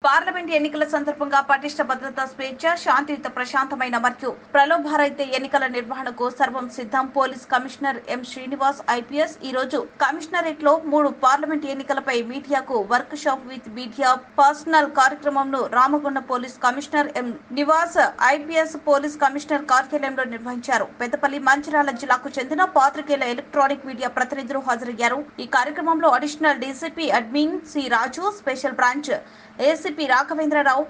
Parliament ఎన్నికల సందర్భంగా పటిష్ట భద్రతా స్వేచ్ఛ, శాంతియుత ప్రశాంతమైన మరియు ప్రలోభారహిత ఎన్నికల నిర్వహణకు సర్వం సిద్ధం. Police commissioner M Srinivas IPS ఈ రోజు కమిషనరేట్ లో 3 పార్లమెంట్ ఎన్నికలపై మీడియాకు workshop with media personal కార్యక్రమంను Ramagundam police commissioner M Nivas IPS police commissioner కార్యాలయంలో నిర్వహించారు. పెద్దపల్లి మంచిర్యాల జిల్లాకు చెందిన పాత్రికేయుల ఎలక్ట్రానిక్ మీడియా ప్రతినిధులు హాజరయ్యారు. ఈ కార్యక్రమంలో అడిషనల్ డీసీపీ అడ్మిన్ సి రాజు, special branch ACP Raghavendra Rao,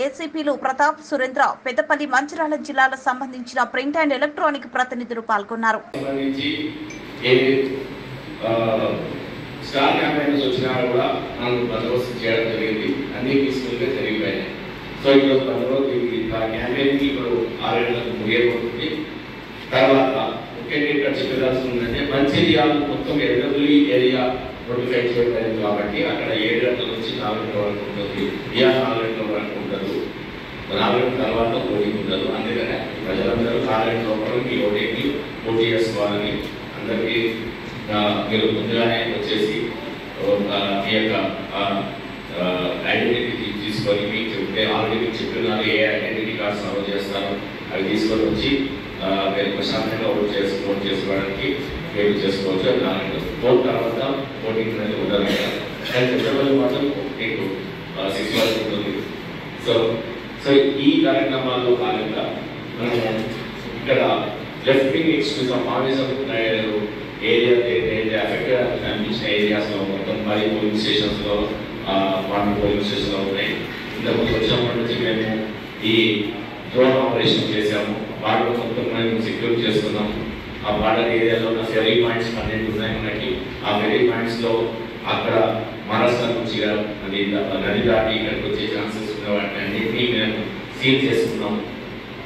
ఏసీపీలు Pratap, Surendra, Peddapalli Mancherial జిల్లాలకు సంబంధించిన ప్రింట్ అండ్ ఎలక్ట్రానిక్ ప్రతినిధులు పాల్గొన్నారు. స్టార్ క్యాంపెయిన్స్ వచ్చినా కూడా మనం బందోబస్తు చేయడం జరిగింది. అన్ని పీస్ఫుల్గా జరిగిపోయాయి. సో ఇప్పుడు క్యాంపెయిన్కి ఇప్పుడు 6 గంటలకు ముగియబోతుంది. తర్వాత ముఖ్యంగా ఇక్కడ చెప్పాల్సి ఉందంటే మంచిర్యాల మొత్తం ఎర్రబుల్లి ఏరియా నోటిఫై చేయబడింది కాబట్టి అక్కడ 7 గంటల నుంచి 4 గంటల వరకు ఉంటుంది. 4 గంటల వరకు ఉండదు. 4 గంటల తర్వాత ఓటింగ్ ఉండదు. అందుకనే ప్రజలందరూ 4 గంటల లోపల మీ ఓటింగ్ని పోటీ చేసుకోవాలని అందరికీ మీరు ముందుగానే వచ్చేసి మీ యొక్క ఐడెంటిటీ తీసుకొని మీకు చెప్తే ఆల్రెడీ మీకు చెప్పినారు ఏ ఐడెంటిటీ కార్డ్ సర్వ్ చేస్తారు అవి తీసుకొని వచ్చి మీరు ప్రశాంతంగా ఓట్ చేసుకోవడానికి మీరు చేసుకోవచ్చు. అది 4 గంటలు. ఓట్ తర్వాత ఓటింగ్ అనేది ఉండాలి. కానీ ఫిబ్రవరి మాత్రం మీకు 6 వరకు ఉంటుంది. సో ఈ కార్యక్రమాల్లో భాగంగా మనము ఇక్కడ left wing extremism Maoism area affected కనిపించిన ఏరియాస్లో మొత్తం 10 పోలింగ్ స్టేషన్స్లో 1 పోలింగ్ స్టేషన్లో ఉన్నాయి. ఇంతకుముందు వచ్చినప్పటి నుంచి మేము ఈ డ్రోన్ ఆపరేషన్ చేసాము. బార్డర్ మొత్తం మేము సెక్యూర్ చేస్తున్నాము. ఆ బార్డర్ ఏరియాలో ఉన్న ఫెరీ పాయింట్స్ 12 ఉన్నాయి మనకి. ఆ ఫెరీ పాయింట్స్లో అక్కడ మహారాష్ట్ర నుంచి నది దాటి ఇక్కడికి వచ్చే ఛాన్సెస్ ఉన్న వాటిని అన్నింటినీ మేము సీల్ చేసుకున్నాము.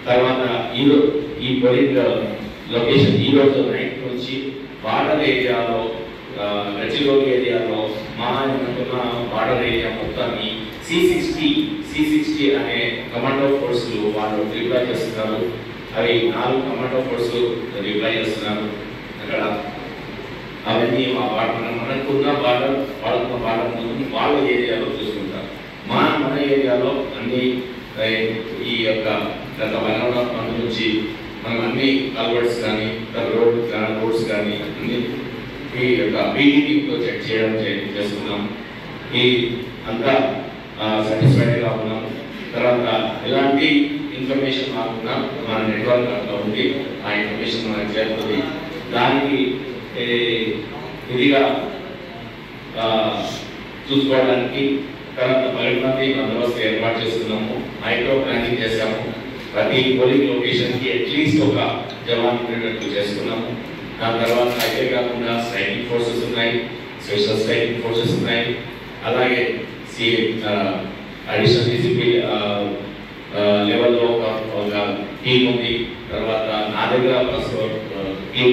తర్వాత ఈ పోలింగ్ లొకేషన్ ఈ రోజు నైట్ నుంచి బార్డర్ ఏరియాలో గచ్చిరోలి ఏరియాలో మహానుకున్న బార్డర్ ఏరియా మొత్తాన్ని C60 అనే కమాండో ఫోర్స్లు వాళ్ళు డిప్లాయ్ చేస్తున్నారు. అవి 4 కమాండో ఫోర్స్లు డిప్లాయ్ చేస్తున్నారు. అక్కడ అవన్నీ మనకున్న బార్డర్ వాళ్ళకున్న బార్డర్ వాళ్ళ ఏరియాలో చూసుకుంటారు. మన ఏరియాలో అన్ని ఈ యొక్క గత 1.5 month నుంచి మనం అన్ని కల్వర్ట్స్ కానీ రోడ్స్ కానీ అన్ని ఈ యొక్క బీడీటీతో చెక్ చేయడం చేస్తున్నాం. ఈ అంతా సాటిస్ఫైడ్గా ఉన్నాం. తర్వాత ఎలాంటి ఇన్ఫర్మేషన్ కాకుండా మన నెట్వర్క్ అట్లా ఉంది. ఆ ఇన్ఫర్మేషన్ మనకు చేరుతుంది. దానికి ఇదిగా చూసుకోవడానికి తర్వాత 10 మంది బందోబస్తు ఏర్పాటు చేస్తున్నాము. మైక్రో ప్లానింగ్ చేసాము. ప్రతి పోలింగ్ లొకేషన్కి అట్లీస్ట్ ఒక జవాన్ ఉండేటట్టు చేసుకున్నాము. దాని తర్వాత అయితే కాకుండా స్ట్రైకింగ్ ఫోర్సెస్ ఉన్నాయి, స్పెషల్ స్ట్రైకింగ్ ఫోర్సెస్ ఉన్నాయి. అలాగే అడిషనల్ డీసీపీ లెవెల్లో ఒక టీం ఉంది. తర్వాత నా దగ్గర టీం